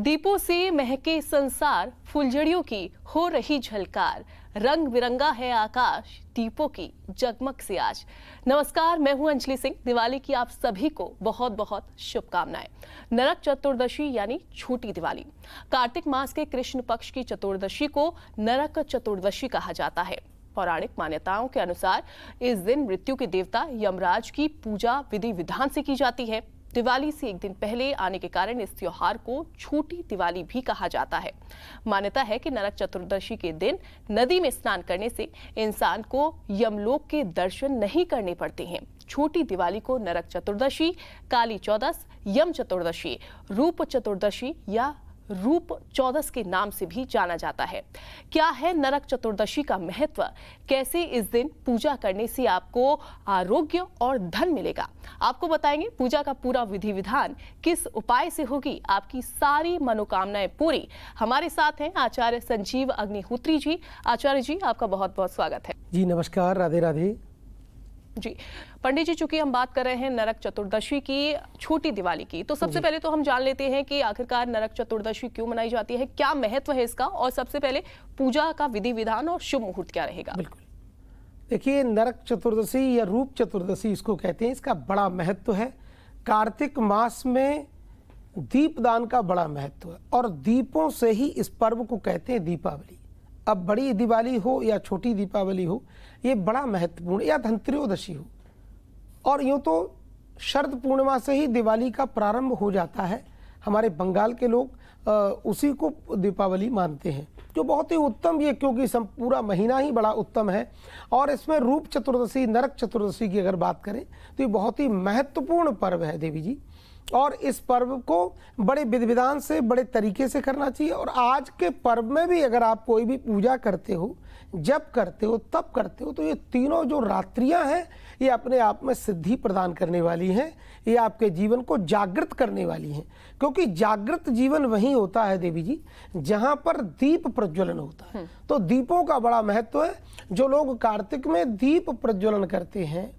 दीपों से महके संसार, फुलझड़ियों की हो रही झलकार, रंग बिरंगा है आकाश, दीपों की जगमग से आज। नमस्कार, मैं हूं अंजलि सिंह। दिवाली की आप सभी को बहुत बहुत शुभकामनाएं। नरक चतुर्दशी यानी छोटी दिवाली, कार्तिक मास के कृष्ण पक्ष की चतुर्दशी को नरक चतुर्दशी कहा जाता है। पौराणिक मान्यताओं के अनुसार इस दिन मृत्यु के देवता यमराज की पूजा विधि विधान से की जाती है। दिवाली से एक दिन पहले आने के कारण इस त्योहार को छोटी दिवाली भी कहा जाता है। मान्यता है कि नरक चतुर्दशी के दिन नदी में स्नान करने से इंसान को यमलोक के दर्शन नहीं करने पड़ते हैं। छोटी दिवाली को नरक चतुर्दशी, काली चौदस, यम चतुर्दशी, रूप चतुर्दशी या रूप चौदस के नाम से भी जाना जाता है। क्या है नरक चतुर्दशी का महत्व? कैसे इस दिन पूजा करने से आपको आरोग्य और धन मिलेगा, आपको बताएंगे। पूजा का पूरा विधि विधान, किस उपाय से होगी आपकी सारी मनोकामनाएं पूरी। हमारे साथ हैं आचार्य संजीव अग्निहोत्री जी। आचार्य जी, आपका बहुत बहुत स्वागत है। जी नमस्कार, राधे राधे जी। पंडित जी, चूंकि हम बात कर रहे हैं नरक चतुर्दशी की, छोटी दिवाली की, तो सबसे पहले तो हम जान लेते हैं कि आखिरकार नरक चतुर्दशी क्यों मनाई जाती है, क्या महत्व है इसका, और सबसे पहले पूजा का विधि विधान और शुभ मुहूर्त क्या रहेगा। बिल्कुल। देखिए, नरक चतुर्दशी या रूप चतुर्दशी इसको कहते हैं, इसका बड़ा महत्व है। कार्तिक मास में दीपदान का बड़ा महत्व है और दीपों से ही इस पर्व को कहते हैं दीपावली। अब बड़ी दिवाली हो या छोटी दीपावली हो, ये बड़ा महत्वपूर्ण, या धनत्रयोदशी हो, और यूँ तो शरद पूर्णिमा से ही दिवाली का प्रारंभ हो जाता है। हमारे बंगाल के लोग उसी को दीपावली मानते हैं, जो बहुत ही उत्तम ये, क्योंकि पूरा महीना ही बड़ा उत्तम है। और इसमें रूप चतुर्दशी, नरक चतुर्दशी की अगर बात करें तो ये बहुत ही महत्वपूर्ण पर्व है देवी जी, और इस पर्व को बड़े विधि विधान से, बड़े तरीके से करना चाहिए। और आज के पर्व में भी अगर आप कोई भी पूजा करते हो, जब करते हो, तब करते हो, तो ये तीनों जो रात्रियां हैं, ये अपने आप में सिद्धि प्रदान करने वाली हैं। ये आपके जीवन को जागृत करने वाली हैं, क्योंकि जागृत जीवन वही होता है देवी जी जहां पर दीप प्रज्वलन होता है। तो दीपों का बड़ा महत्व है। जो लोग कार्तिक में दीप प्रज्वलन करते हैं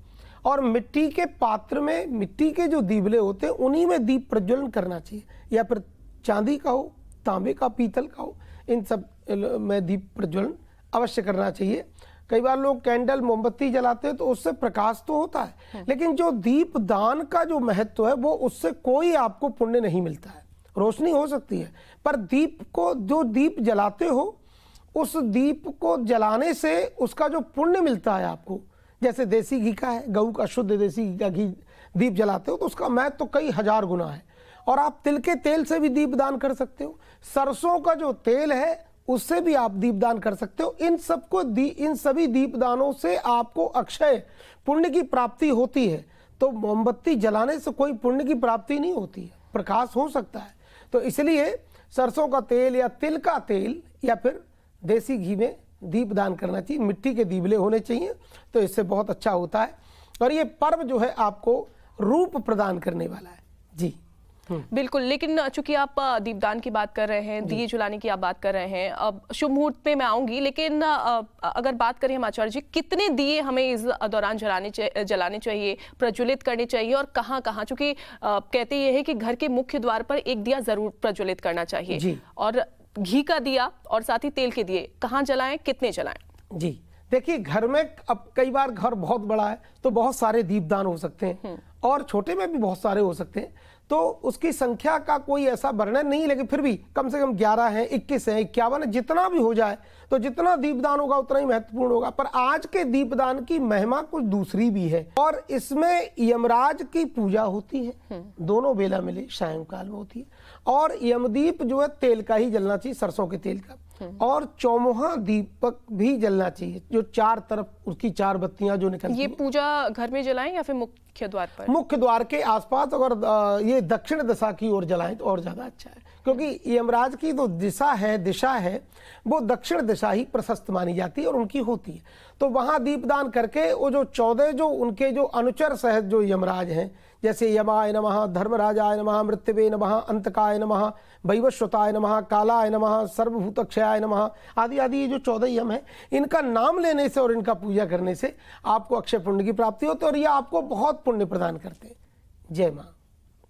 और मिट्टी के पात्र में, मिट्टी के जो दीवले होते हैं उन्हीं में दीप प्रज्वलन करना चाहिए, या फिर चांदी का हो, तांबे का, पीतल का हो, इन सब में दीप प्रज्वलन अवश्य करना चाहिए। कई बार लोग कैंडल, मोमबत्ती जलाते हैं तो उससे प्रकाश तो होता है, लेकिन जो दीप दान का जो महत्व है वो, उससे कोई आपको पुण्य नहीं मिलता है। रोशनी हो सकती है, पर दीप को, जो दीप जलाते हो, उस दीप को जलाने से उसका जो पुण्य मिलता है आपको, जैसे देसी घी का है, गऊ का शुद्ध देसी घी का घी दीप जलाते हो तो उसका महत्व तो कई हजार गुना है। और आप तिल के तेल से भी दीप दान कर सकते हो, सरसों का जो तेल है उससे भी आप दीप दान कर सकते हो। इन सभी दीप दानों से आपको अक्षय पुण्य की प्राप्ति होती है। तो मोमबत्ती जलाने से कोई पुण्य की प्राप्ति नहीं होती है, प्रकाश हो सकता है। तो इसलिए सरसों का तेल या तिल का तेल या फिर देसी घी में दीप दान करना चाहिए। मिट्टी के दीवले होने चाहिए, तो इससे बहुत अच्छा होता है। और ये पर्व जो है आपको रूप प्रदान करने वाला है। जी बिल्कुल। लेकिन चूंकि आप दीपदान की बात कर रहे हैं, दिए जलाने की आप बात कर रहे हैं, अब शुभ मुहूर्त पे मैं आऊंगी, लेकिन अगर बात करें हम आचार्य जी, कितने दिए हमें इस दौरान जलाने चाहिए, प्रज्वलित करने चाहिए, और कहाँ कहाँ? चूंकि कहते ये है कि घर के मुख्य द्वार पर एक दिया जरूर प्रज्वलित करना चाहिए, और घी का दिया और साथ ही तेल के दिए कहाँ जलाएं, कितने जलाएं? जी देखिए, घर में अब कई बार घर बहुत बड़ा है तो बहुत सारे दीपदान हो सकते हैं, और छोटे में भी बहुत सारे हो सकते हैं। तो उसकी संख्या का कोई ऐसा वर्णन नहीं, लेकिन फिर भी कम से कम 11 है, 21 है, 51 है, जितना भी हो जाए, तो जितना दीपदान होगा उतना ही महत्वपूर्ण होगा। पर आज के दीपदान की महिमा कुछ दूसरी भी है, और इसमें यमराज की पूजा होती है, दोनों बेला मिले सायंकाल में होती है। और यमदीप जो है तेल का ही जलना चाहिए, सरसों के तेल का, और चौमुहा दीपक भी जलना चाहिए, जो चार तरफ उसकी चार बत्तियां जो निकलती हैं। ये पूजा घर में जलाएं या फिर मुख्य द्वार पर? मुख्य द्वार के आसपास, अगर ये दक्षिण दिशा की ओर जलाएं तो और ज्यादा अच्छा है, क्योंकि यमराज की जो दिशा है वो दक्षिण दिशा ही प्रशस्त मानी जाती है और उनकी होती है। तो वहां दीपदान करके वो जो 14 जो उनके जो अनुचर सहित जो यमराज हैं, जैसे यमाय नमः, धर्मराजाय नमः, मृत्युवे नमः, अंतकाय नमः, वैवस्वताय नमः, कालाय नमः, सर्वभूतक्षयाय नमः, आदि आदि ये जो 14 यम है, इनका नाम लेने से और इनका पूजा करने से आपको अक्षय पुण्य की प्राप्ति होती है, और ये आपको बहुत पुण्य प्रदान करते हैं। जय माँ।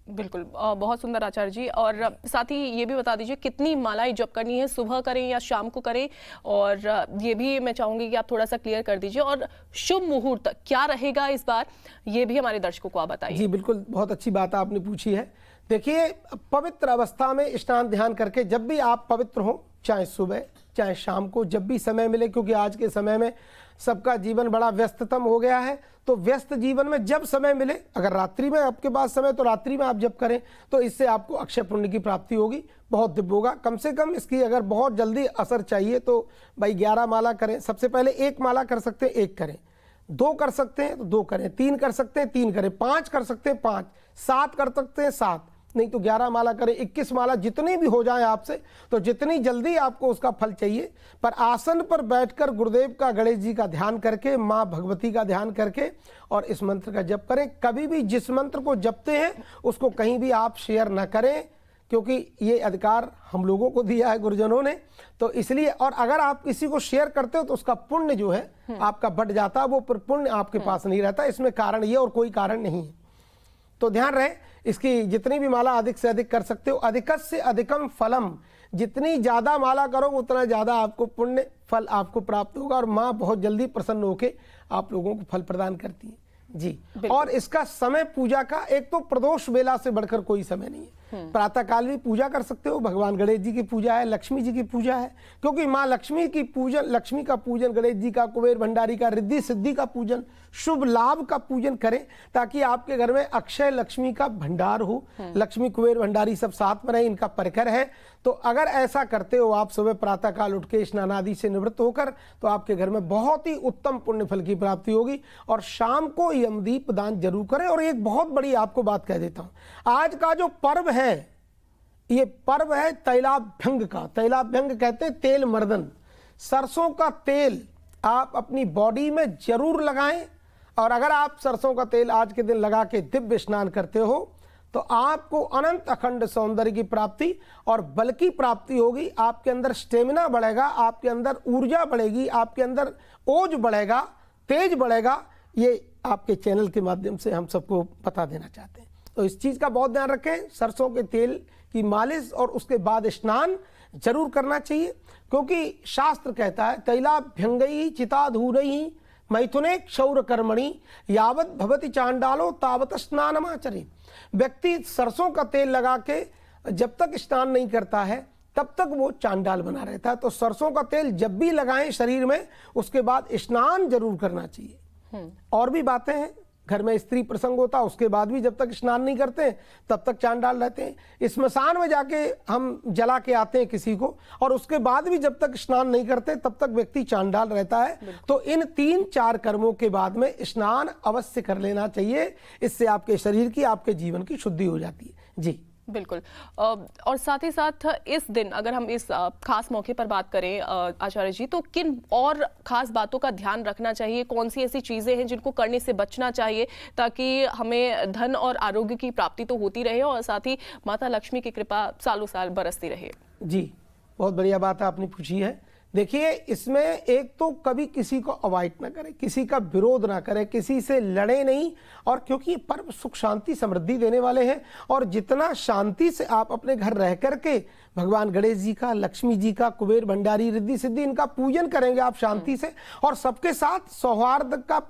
बिल्कुल बहुत सुंदर आचार्य जी। और साथ ही ये भी बता दीजिए कितनी मालाएं जप करनी है, सुबह करें या शाम को करें, और ये भी मैं चाहूंगी कि आप थोड़ा सा क्लियर कर दीजिए। और शुभ मुहूर्त क्या रहेगा इस बार, ये भी हमारे दर्शकों को आप बताइए। जी बिल्कुल, बहुत अच्छी बात आपने पूछी है। देखिए, पवित्र अवस्था में स्नान ध्यान करके जब भी आप पवित्र हो, चाहे सुबह चाहे शाम को, जब भी समय मिले, क्योंकि आज के समय में सबका जीवन बड़ा व्यस्ततम हो गया है, तो व्यस्त जीवन में जब समय मिले, अगर रात्रि में आपके पास समय तो रात्रि में आप जब करें तो इससे आपको अक्षय पुण्य की प्राप्ति होगी, बहुत दिव्य होगा। कम से कम इसकी अगर बहुत जल्दी असर चाहिए तो भाई 11 माला करें। सबसे पहले 1 माला कर सकते हैं 1 करें, 2 कर सकते हैं तो 2 करें, 3 कर सकते हैं 3 करें, 5 कर सकते हैं 5, 7 कर सकते हैं 7, नहीं तो 11 माला करें, 21 माला, जितनी भी हो जाए आपसे, तो जितनी जल्दी आपको उसका फल चाहिए। पर आसन पर बैठकर गुरुदेव का, गणेश जी का ध्यान करके, माँ भगवती का ध्यान करके और इस मंत्र का जप करें। कभी भी जिस मंत्र को जपते हैं उसको कहीं भी आप शेयर न करें, क्योंकि ये अधिकार हम लोगों को दिया है गुरुजनों ने, तो इसलिए। और अगर आप किसी को शेयर करते हो तो उसका पुण्य जो है आपका बढ़ जाता है, वो पुण्य आपके पास नहीं रहता। इसमें कारण ये और कोई कारण नहीं है, तो ध्यान रहे। इसकी जितनी भी माला अधिक से अधिक कर सकते हो, अधिकस्य अधिकम फलम, जितनी ज्यादा माला करोगे उतना ज्यादा आपको पुण्य फल आपको प्राप्त होगा, और माँ बहुत जल्दी प्रसन्न होकर आप लोगों को फल प्रदान करती है जी। और इसका समय पूजा का, एक तो प्रदोष वेला से बढ़कर कोई समय नहीं है। प्रातः काल भी पूजा कर सकते हो, भगवान गणेश जी की पूजा है, लक्ष्मी जी की पूजा है, क्योंकि माँ लक्ष्मी की पूजन, लक्ष्मी का पूजन, गणेश जी का, कुबेर भंडारी का, रिद्धि सिद्धि का पूजन, शुभ लाभ का पूजन करें, ताकि आपके घर में अक्षय लक्ष्मी का भंडार हो। लक्ष्मी कुबेर भंडारी सब साथ में रहे, इनका परिकर है। तो अगर ऐसा करते हो आप सुबह प्रातः काल उठ के स्नान आदि से निवृत्त होकर, तो आपके घर में बहुत ही उत्तम पुण्य फल की प्राप्ति होगी। और शाम को यमदीप दान जरूर करें। और एक बहुत बड़ी आपको बात कह देता हूं, आज का जो पर्व है, ये पर्व है तैलाभ्यंग का। तैलाभ्यंग कहते हैं तेल मर्दन। सरसों का तेल आप अपनी बॉडी में जरूर लगाएं, और अगर आप सरसों का तेल आज के दिन लगा के दिव्य स्नान करते हो तो आपको अनंत अखंड सौंदर्य की प्राप्ति और बल की प्राप्ति होगी। आपके अंदर स्टेमिना बढ़ेगा, आपके अंदर ऊर्जा बढ़ेगी, आपके अंदर ओज बढ़ेगा, तेज बढ़ेगा। ये आपके चैनल के माध्यम से हम सबको बता देना चाहते हैं। तो इस चीज़ का बहुत ध्यान रखें। सरसों के तेल की मालिश और उसके बाद स्नान जरूर करना चाहिए, क्योंकि शास्त्र कहता है तैलाभ्यंगई चिताधूरई मैथुने क्षौर कर्मणि यावत भवति चांडालो तावत स्नानमाचरे। व्यक्ति सरसों का तेल लगा के जब तक स्नान नहीं करता है तब तक वो चांडाल बना रहता है। तो सरसों का तेल जब भी लगाएं शरीर में, उसके बाद स्नान जरूर करना चाहिए। और भी बातें हैं, घर में स्त्री प्रसंग होता है, उसके बाद भी जब तक स्नान नहीं करते तब तक चांडाल रहते हैं। स्मशान में जाके हम जला के आते हैं किसी को, और उसके बाद भी जब तक स्नान नहीं करते तब तक व्यक्ति चांडाल रहता है। तो इन 3-4 कर्मों के बाद में स्नान अवश्य कर लेना चाहिए। इससे आपके शरीर की, आपके जीवन की शुद्धि हो जाती है जी। बिल्कुल। और साथ ही साथ इस दिन अगर हम इस खास मौके पर बात करें आचार्य जी, तो किन और खास बातों का ध्यान रखना चाहिए? कौन सी ऐसी चीजें हैं जिनको करने से बचना चाहिए, ताकि हमें धन और आरोग्य की प्राप्ति तो होती रहे और साथ ही माता लक्ष्मी की कृपा सालों साल बरसती रहे? जी, बहुत बढ़िया बात आपने पूछी है। देखिए, इसमें एक तो कभी किसी को अवॉइड ना करें, किसी का विरोध ना करें, किसी से लड़े नहीं। और क्योंकि पर्व सुख शांति समृद्धि देने वाले हैं, और जितना शांति से आप अपने घर रह करके भगवान गणेश जी का, लक्ष्मी जी का, कुबेर भंडारी, रिद्धि सिद्धि, इनका पूजन करेंगे आप शांति से, और सबके साथ सौहार्द का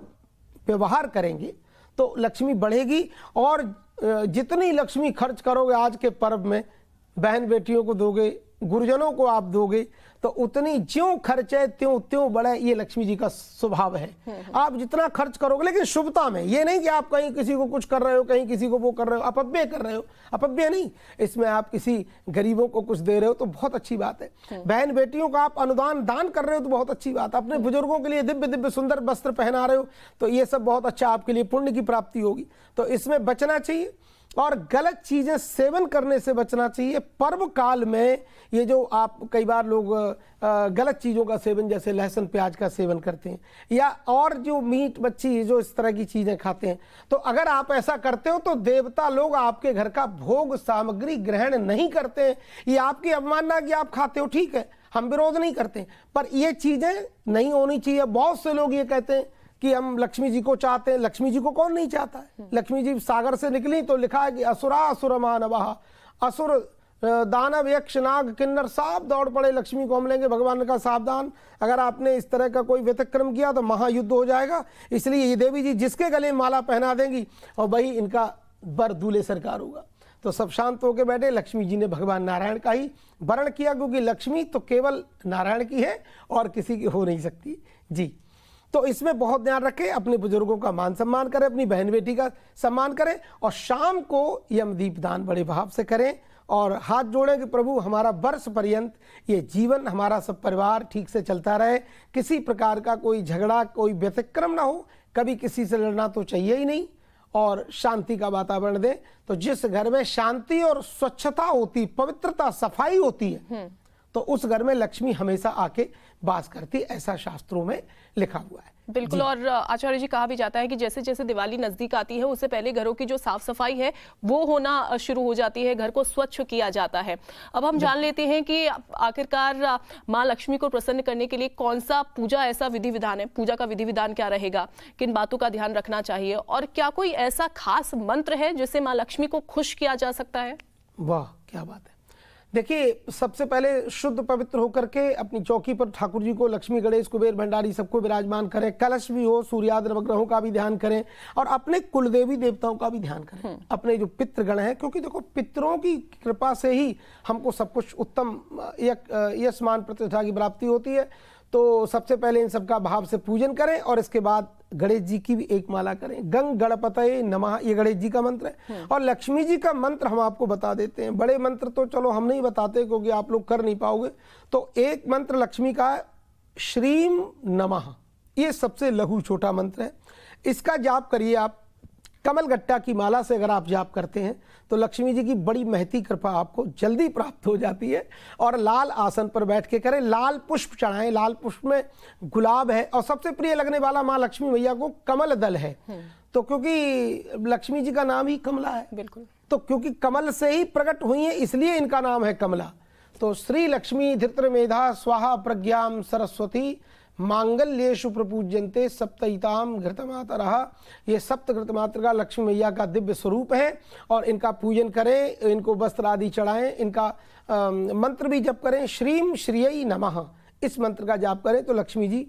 व्यवहार करेंगे, तो लक्ष्मी बढ़ेगी। और जितनी लक्ष्मी खर्च करोगे आज के पर्व में, बहन बेटियों को दोगे, गुरुजनों को आप दोगे, तो उतनी ज्यों खर्च है त्यों त्यों बढ़े। ये लक्ष्मी जी का स्वभाव है। आप जितना खर्च करोगे, लेकिन शुभता में, ये नहीं कि आप कहीं किसी को कुछ कर रहे हो, कहीं किसी को वो कर रहे हो, अपव्यय कर रहे हो। अपव्यय नहीं, इसमें आप किसी गरीबों को कुछ दे रहे हो तो बहुत अच्छी बात है। बहन बेटियों को आप अनुदान दान कर रहे हो तो बहुत अच्छी बात है। अपने बुजुर्गों के लिए दिव्य दिव्य सुंदर वस्त्र पहना रहे हो तो ये सब बहुत अच्छा, आपके लिए पुण्य की प्राप्ति होगी। तो इसमें बचना चाहिए, और गलत चीजें सेवन करने से बचना चाहिए। पर्व काल में ये जो आप कई बार लोग गलत चीजों का सेवन, जैसे लहसुन प्याज का सेवन करते हैं, या और जो मीट मच्छी जो इस तरह की चीजें खाते हैं, तो अगर आप ऐसा करते हो तो देवता लोग आपके घर का भोग सामग्री ग्रहण नहीं करते हैं। ये आपकी अवमानना कि आप खाते हो, ठीक है, हम विरोध नहीं करते, पर ये चीजें नहीं होनी चाहिए। बहुत से लोग ये कहते हैं कि हम लक्ष्मी जी को चाहते हैं। लक्ष्मी जी को कौन नहीं चाहता है? लक्ष्मी जी सागर से निकली तो लिखा है कि असुरा असुर मानवा, असुर दानव यक्ष नाग किन्नर सब दौड़ पड़े, लक्ष्मी को हम लेंगे। भगवान ने कहा सावधान, अगर आपने इस तरह का कोई व्यतिक्रम किया तो महायुद्ध हो जाएगा। इसलिए ये देवी जी जिसके गले में माला पहना देंगी और वही इनका बर दूल्हे सरकार होगा। तो सब शांत होकर बैठे। लक्ष्मी जी ने भगवान नारायण का ही वर्ण किया, क्योंकि लक्ष्मी तो केवल नारायण की है और किसी की हो नहीं सकती जी। तो इसमें बहुत ध्यान रखें, अपने बुजुर्गों का मान सम्मान करें, अपनी बहन बेटी का सम्मान करें और शाम को यम दीपदान बड़े भाव से करें और हाथ जोड़ें कि प्रभु हमारा वर्ष पर्यंत ये जीवन, हमारा सब परिवार ठीक से चलता रहे, किसी प्रकार का कोई झगड़ा, कोई व्यतिक्रम ना हो, कभी किसी से लड़ना तो चाहिए ही नहीं और शांति का वातावरण दें। तो जिस घर में शांति और स्वच्छता होती, पवित्रता, सफाई होती है, तो उस घर में लक्ष्मी हमेशा आके वास करती, ऐसा शास्त्रों में लिखा हुआ है। बिल्कुल। और आचार्य जी, कहा भी जाता है कि जैसे जैसे दिवाली नजदीक आती है उससे पहले घरों की जो साफ सफाई है वो होना शुरू हो जाती है, घर को स्वच्छ किया जाता है। अब हम जान लेते हैं कि आखिरकार माँ लक्ष्मी को प्रसन्न करने के लिए कौन सा पूजा ऐसा विधि विधान है, पूजा का विधि विधान क्या रहेगा, किन बातों का ध्यान रखना चाहिए और क्या कोई ऐसा खास मंत्र है जिससे माँ लक्ष्मी को खुश किया जा सकता है? वाह, क्या बात है। देखिए, सबसे पहले शुद्ध पवित्र होकर के अपनी चौकी पर ठाकुर जी को, लक्ष्मी गणेश कुबेर भंडारी सबको विराजमान करें। कलश भी हो, सूर्यादि नवग्रहों का भी ध्यान करें और अपने कुलदेवी देवताओं का भी ध्यान करें, अपने जो पितृगण हैं, क्योंकि देखो पितरों की कृपा से ही हमको सब कुछ उत्तम यश मान प्रतिष्ठा की प्राप्ति होती है। तो सबसे पहले इन सबका भाव से पूजन करें और इसके बाद गणेश जी की भी एक माला करें। गंग गणपतये नमः, ये गणेश जी का मंत्र है। और लक्ष्मी जी का मंत्र हम आपको बता देते हैं। बड़े मंत्र तो चलो हम नहीं बताते क्योंकि आप लोग कर नहीं पाओगे। तो एक मंत्र लक्ष्मी का है, श्रीम नमः, ये सबसे लघु छोटा मंत्र है। इसका जाप करिए आप। कमल गट्टा की माला से अगर आप जाप करते हैं तो लक्ष्मी जी की बड़ी महती कृपा आपको जल्दी प्राप्त हो जाती है। और लाल आसन पर बैठ के करें, लाल पुष्प चढ़ाएं। लाल पुष्प में गुलाब है और सबसे प्रिय लगने वाला माँ लक्ष्मी मैया को कमल दल है। तो क्योंकि लक्ष्मी जी का नाम ही कमला है, बिल्कुल, तो क्योंकि कमल से ही प्रकट हुई है इसलिए इनका नाम है कमला। तो श्री लक्ष्मी धृत्र मेधा स्वाहा प्रज्ञाम सरस्वती मांगल्येषु प्रपूज्यन्ते सप्तैताम घृतमातरः, ये सप्त घृतमातृका लक्ष्मी मैया का दिव्य स्वरूप है और इनका पूजन करें, इनको वस्त्र आदि चढ़ाएं, इनका मंत्र भी जप करें। श्रीम श्रियै नमः, इस मंत्र का जाप करें तो लक्ष्मी जी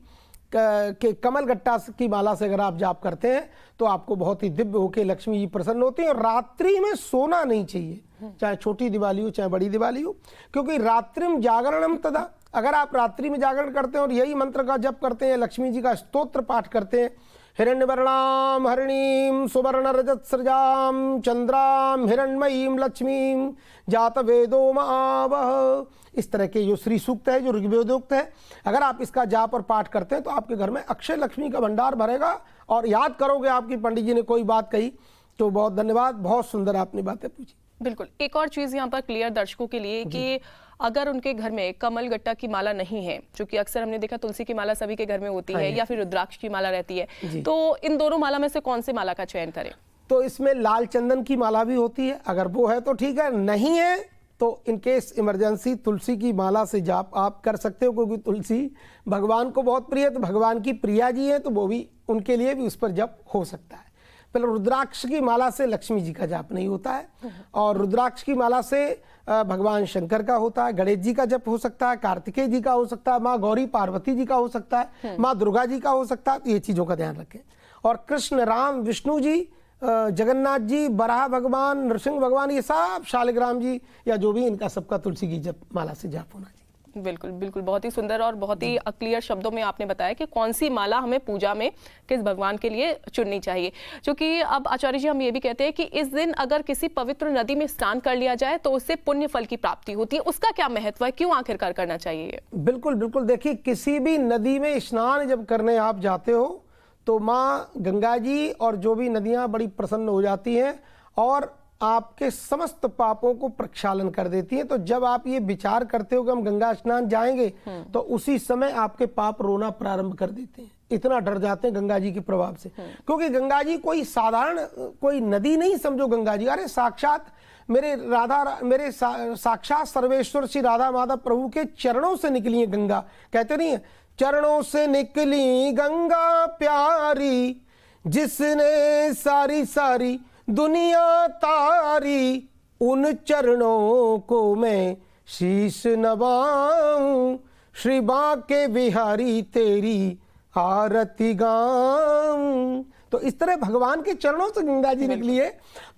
के कमल गट्टा की माला से अगर आप जाप करते हैं तो आपको बहुत ही दिव्य होकर लक्ष्मी जी प्रसन्न होती हैं। और रात्रि में सोना नहीं चाहिए, चाहे छोटी दिवाली हो चाहे बड़ी दिवाली हो, क्योंकि रात्रिम जागरणम तदा, अगर आप रात्रि में जागरण करते हैं और यही मंत्र का जप करते हैं, लक्ष्मी जी का स्तोत्र पाठ करते हैं, हिरण्यवर्णाम हरिणीम सुवर्ण रजत सृजाम चंद्राम हिरण्मयीम लक्ष्मीम जात वेदो मावह, इस तरह के जो श्री सूक्त है, जो ऋग्वेदोक्त है, अगर आप इसका जाप और पाठ करते हैं तो आपके घर में अक्षय लक्ष्मी का भंडार भरेगा। और याद करोगे आपकी पंडित जी ने कोई बात कही तो बहुत धन्यवाद, बहुत सुंदर आपने बातें पूछी। बिल्कुल। एक और चीज यहाँ पर क्लियर दर्शकों के लिए कि अगर उनके घर में कमल गट्टा की माला नहीं है, जो कि अक्सर हमने देखा तुलसी की माला सभी के घर में होती है या फिर रुद्राक्ष की माला रहती है, तो इन दोनों माला में से कौन सी माला का चयन करें? तो इसमें लाल चंदन की माला भी होती है, अगर वो है तो ठीक है, नहीं है तो इन केस इमरजेंसी तुलसी की माला से जाप आप कर सकते हो, क्योंकि तुलसी भगवान को बहुत प्रिय है। तो भगवान की प्रिया जी है तो वो भी, उनके लिए भी उस पर जप हो सकता है। पहले रुद्राक्ष की माला से लक्ष्मी जी का जाप नहीं होता है और रुद्राक्ष की माला से भगवान शंकर का होता है, गणेश जी का जप हो सकता है, कार्तिकेय जी का हो सकता है, माँ गौरी पार्वती जी का हो सकता है, माँ दुर्गा जी का हो सकता है। तो ये चीज़ों का ध्यान रखें। और कृष्ण, राम, विष्णु जी, जगन्नाथ जी, बराह भगवान, नृसिंह भगवान, ये सब शालिग्राम जी या जो भी, इनका सबका तुलसी की जप माला से जाप होना चाहिए। बिल्कुल बिल्कुल, बहुत ही सुंदर और बहुत ही क्लियर शब्दों में आपने बताया कि कौन सी माला हमें पूजा में किस भगवान के लिए चुननी चाहिए। क्योंकि अब आचार्य जी हम ये भी कहते हैं कि इस दिन अगर किसी पवित्र नदी में स्नान कर लिया जाए तो उससे पुण्य फल की प्राप्ति होती है, उसका क्या महत्व है, क्यों आखिरकार करना चाहिए? बिल्कुल बिल्कुल, देखिए किसी भी नदी में स्नान जब करने आप जाते हो तो माँ गंगा जी और जो भी नदियाँ बड़ी प्रसन्न हो जाती हैं और आपके समस्त पापों को प्रक्षालन कर देती है। तो जब आप ये विचार करते हो कि हम गंगा स्नान जाएंगे तो उसी समय आपके पाप रोना प्रारंभ कर देते हैं, इतना डर जाते हैं गंगा जी के प्रभाव से। क्योंकि गंगा जी कोई साधारण कोई नदी नहीं समझो, गंगा जी अरे साक्षात मेरे साक्षात सर्वेश्वर श्री राधा माधव प्रभु के चरणों से निकली है गंगा। कहते नहीं है चरणों से निकली गंगा प्यारी, जिसने सारी सारी दुनिया तारी, उन चरणों को मैं शीश नवाऊं, श्री बांके बिहारी तेरी आरती गाऊं। तो इस तरह भगवान के चरणों से गंगा जी निकली है,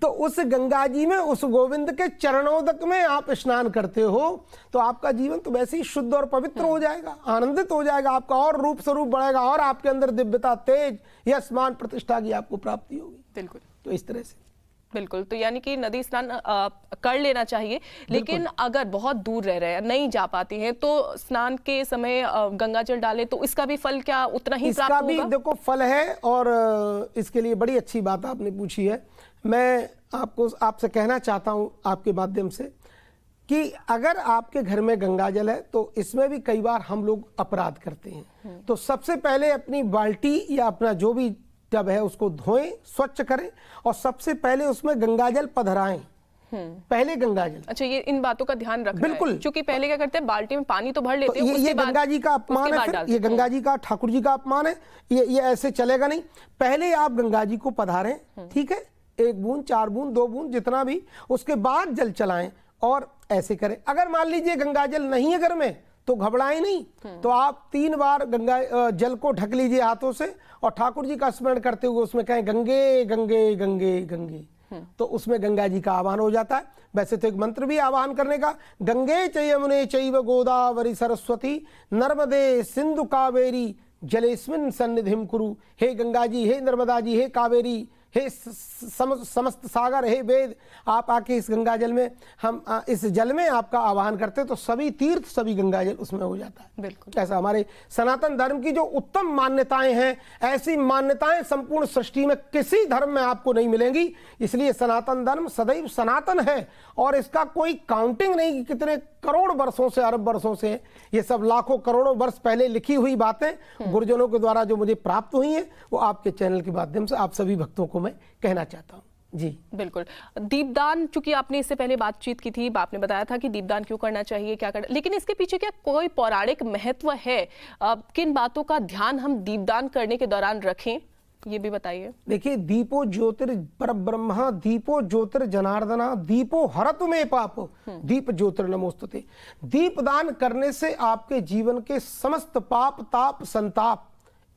तो उस गंगा जी में, उस गोविंद के चरणोदक में आप स्नान करते हो तो आपका जीवन तो वैसे ही शुद्ध और पवित्र हो जाएगा, आनंदित हो जाएगा, आपका और रूप स्वरूप बढ़ेगा और आपके अंदर दिव्यता, तेज, यश, मान, प्रतिष्ठा की आपको प्राप्ति होगी। बिल्कुल। तो इस तरह से बिल्कुल, तो यानी कि नदी स्नान कर लेना चाहिए, लेकिन अगर बहुत दूर रह रहे हैं, नहीं जा पाती हैं, तो स्नान के समय गंगा जल डालें तो इसका भी फल क्या उतना ही प्राप्त होगा? इसका भी देखो फल है, और इसके लिए बड़ी अच्छी बात आपने पूछी है। मैं आपसे कहना चाहता हूं आपके माध्यम से कि अगर आपके घर में गंगा जल है तो इसमें भी कई बार हम लोग अपराध करते हैं। तो सबसे पहले अपनी बाल्टी या अपना जो भी टब है उसको धोएं, स्वच्छ करें और सबसे पहले उसमें गंगा जल पधराएं। पहले गंगा जल। अच्छा, ये इन बातों का ध्यान रखना बिल्कुल है, क्योंकि पहले क्या करते हैं, बाल्टी में पानी तो भर लेते हैं, ये गंगा जी का अपमान है, फिर ये गंगा जी का, ठाकुर जी का अपमान है, ये ऐसे चलेगा नहीं। पहले आप गंगा जी को पधारें, ठीक है, 1 बूंद, 4 बूंद, 2 बूंद, जितना भी, उसके बाद जल चलाएं और ऐसे करें। अगर मान लीजिए गंगा जल नहीं है घर में तो घबराएं नहीं, तो आप 3 बार गंगा जल को ढक लीजिए हाथों से और ठाकुर जी का स्मरण करते हुए उसमें कहें गंगे गंगे गंगे गंगे, तो उसमें गंगा जी का आह्वान हो जाता है। वैसे तो एक मंत्र भी आह्वान करने का, गंगे च यमुने चैव गोदावरी सरस्वती नर्मदे सिंधु कावेरी जलेस्मिन् सन्निधिं कुरु। हे गंगा जी, हे नर्मदा जी, हे कावेरी, हे समस्त सागर, हे वेद, आप आके इस गंगा जल में, हम इस जल में आपका आह्वान करते हैं तो सभी तीर्थ, सभी गंगा जल उसमें हो जाता है। बिल्कुल। ऐसा हमारे सनातन धर्म की जो उत्तम मान्यताएं हैं, ऐसी मान्यताएं संपूर्ण सृष्टि में किसी धर्म में आपको नहीं मिलेंगी। इसलिए सनातन धर्म सदैव सनातन है और इसका कोई काउंटिंग नहीं कि कितने करोड़ वर्षों से, अरब वर्षों से, ये सब लाखों करोड़ों वर्ष पहले लिखी हुई बातें गुरुजनों के द्वारा जो मुझे प्राप्त हुई हैं, वो आपके चैनल के माध्यम से आप सभी भक्तों को मैं कहना चाहता हूँ। जी बिल्कुल। दीपदान, चूंकि आपने इससे पहले बातचीत की थी, आपने बताया था कि दीपदान क्यों करना चाहिए, क्या करना, लेकिन इसके पीछे क्या कोई पौराणिक महत्व है? किन बातों का ध्यान हम दीपदान करने के दौरान रखें, ये भी बताइए। देखिए, दीपो ज्योतिर परब्रह्म, दीपो ज्योतिर जनार्दना, दीपो हरतु में पाप, दीप ज्योतिर नमोस्तुते। दीपदान करने से आपके जीवन के समस्त पाप, ताप, संताप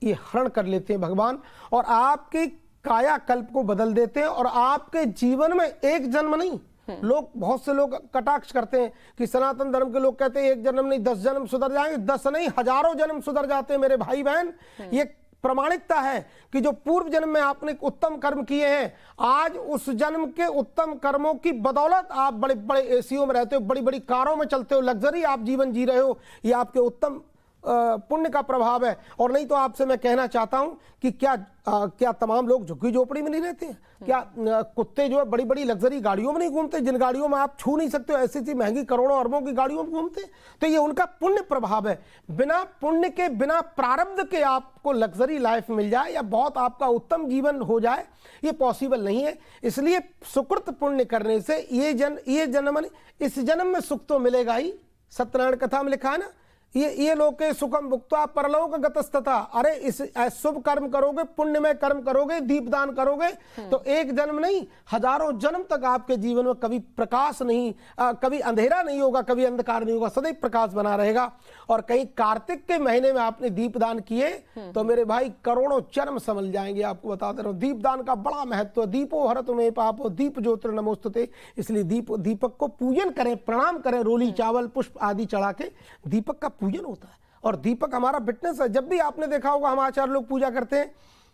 ये हरण कर लेते हैं भगवान, और आपके कायाकल्प को बदल देते हैं, और आपके जीवन में एक जन्म नहीं, बहुत से लोग कटाक्ष करते हैं कि सनातन धर्म के लोग कहते हैं 1 जन्म नहीं 10 जन्म सुधर जाएंगे। 10 नहीं, हजारों जन्म सुधर जाते हैं मेरे भाई बहन। ये प्रमाणिकता है कि जो पूर्व जन्म में आपने उत्तम कर्म किए हैं, आज उस जन्म के उत्तम कर्मों की बदौलत आप बड़े बड़े एसीओ में रहते हो, बड़ी बड़ी कारों में चलते हो, लग्जरी आप जीवन जी रहे हो। ये आपके उत्तम पुण्य का प्रभाव है। और नहीं तो आपसे मैं कहना चाहता हूं कि क्या तमाम लोग झुग्गी झोपड़ी में नहीं रहते हैं? क्या कुत्ते जो है बड़ी बड़ी लग्जरी गाड़ियों में नहीं घूमते, जिन गाड़ियों में आप छू नहीं सकते हो, ऐसी ऐसी महंगी करोड़ों अरबों की गाड़ियों में घूमते? तो ये उनका पुण्य प्रभाव है। बिना पुण्य के, बिना प्रारब्ध के आपको लग्जरी लाइफ मिल जाए या बहुत आपका उत्तम जीवन हो जाए, ये पॉसिबल नहीं है। इसलिए सुकृत पुण्य करने से ये जन्म, इस जन्म में सुख तो मिलेगा ही। सत्यनारायण कथा में लिखा है ना, ये लोके सुखम भुक्त्वा परलोक गतस्तथा। अरे इस शुभ कर्म करोगे, पुण्य में कर्म करोगे, दीपदान करोगे तो एक जन्म नहीं, हजारों जन्म तक आपके जीवन में कभी प्रकाश नहीं, कभी अंधेरा नहीं होगा, कभी अंधकार नहीं होगा, सदैव प्रकाश बना रहेगा। और कहीं कार्तिक के महीने में आपने दीपदान किए तो मेरे भाई करोड़ों जन्म संभल जाएंगे। आपको बता दे रहा हूं, दीपदान का बड़ा महत्व है। दीपो हरतु में पापो, दीप ज्योतिर नमोस्तुते। इसलिए दीपक को पूजन करें, प्रणाम करें, रोली चावल पुष्प आदि चढ़ा के दीपक का पूजन होता है। और दीपक हमारा विटनेस है। जब भी आपने देखा होगा हम आचार्य लोग पूजा करते हैं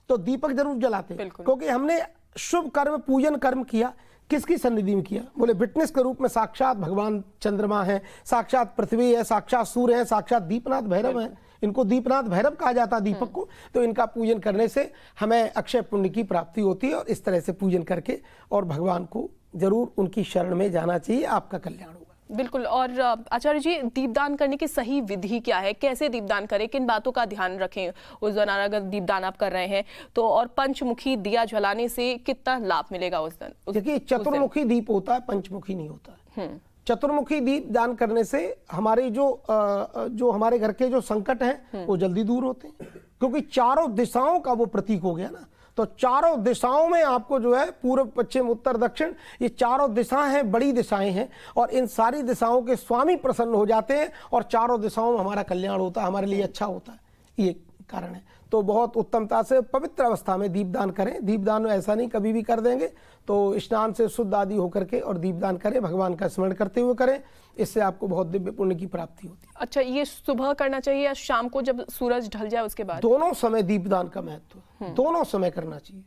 तो दीपक जरूर जलाते हैं, क्योंकि हमने शुभ कर्म, पूजन कर्म किया। किसकी सन्निधि में किया? बोले विटनेस के रूप में साक्षात भगवान चंद्रमा है, साक्षात पृथ्वी है, साक्षात सूर्य है, साक्षात दीपनाथ भैरव है। इनको दीपनाथ भैरव कहा जाता है दीपक को। तो इनका पूजन करने से हमें अक्षय पुण्य की प्राप्ति होती है। और इस तरह से पूजन करके और भगवान को जरूर उनकी शरण में जाना चाहिए, आपका कल्याण होगा। बिल्कुल। और आचार्य जी, दीपदान करने की सही विधि क्या है? कैसे दीपदान करें, किन बातों का ध्यान रखें उस दौरान अगर दीपदान आप कर रहे हैं तो? और पंचमुखी दिया जलाने से कितना लाभ मिलेगा उस दिन? देखिए, चतुर्मुखी दीप होता है, पंचमुखी नहीं होता है। चतुर्मुखी दीप दान करने से हमारे जो हमारे घर के जो संकट हैं वो जल्दी दूर होते हैं, क्योंकि चारों दिशाओं का वो प्रतीक हो गया ना। तो चारों दिशाओं में आपको जो है पूर्व पश्चिम उत्तर दक्षिण, ये चारों दिशाएं हैं, बड़ी दिशाएं हैं, और इन सारी दिशाओं के स्वामी प्रसन्न हो जाते हैं और चारों दिशाओं में हमारा कल्याण होता है, हमारे लिए अच्छा होता है, ये कारण है। तो बहुत उत्तमता से पवित्र अवस्था में दीपदान करें। दीपदान ऐसा नहीं कभी भी कर देंगे, तो स्नान से शुद्ध आदि होकर के और दीपदान करें, भगवान का स्मरण करते हुए करें, इससे आपको बहुत दिव्य पुण्य की प्राप्ति होती है। अच्छा, ये सुबह करना चाहिए या शाम को जब सूरज ढल जाए उसके बाद? दोनों समय दीपदान का महत्व है, दोनों समय करना चाहिए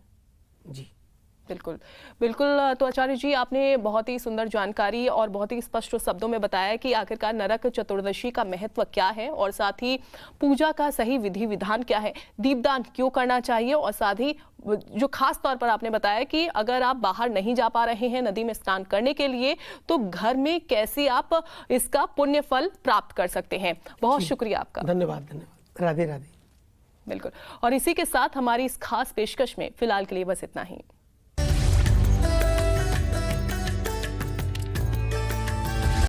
जी। बिल्कुल बिल्कुल। तो आचार्य जी, आपने बहुत ही सुंदर जानकारी और बहुत ही स्पष्ट शब्दों में बताया कि आखिरकार नरक चतुर्दशी का महत्व क्या है और साथ ही पूजा का सही विधि विधान क्या है, दीपदान क्यों करना चाहिए, और साथ ही जो खास तौर पर आपने बताया कि अगर आप बाहर नहीं जा पा रहे हैं नदी में स्नान करने के लिए, तो घर में कैसे आप इसका पुण्य फल प्राप्त कर सकते हैं। बहुत शुक्रिया आपका। धन्यवाद धन्यवाद। राधे राधे। बिल्कुल। और इसी के साथ हमारी इस खास पेशकश में फिलहाल के लिए बस इतना ही।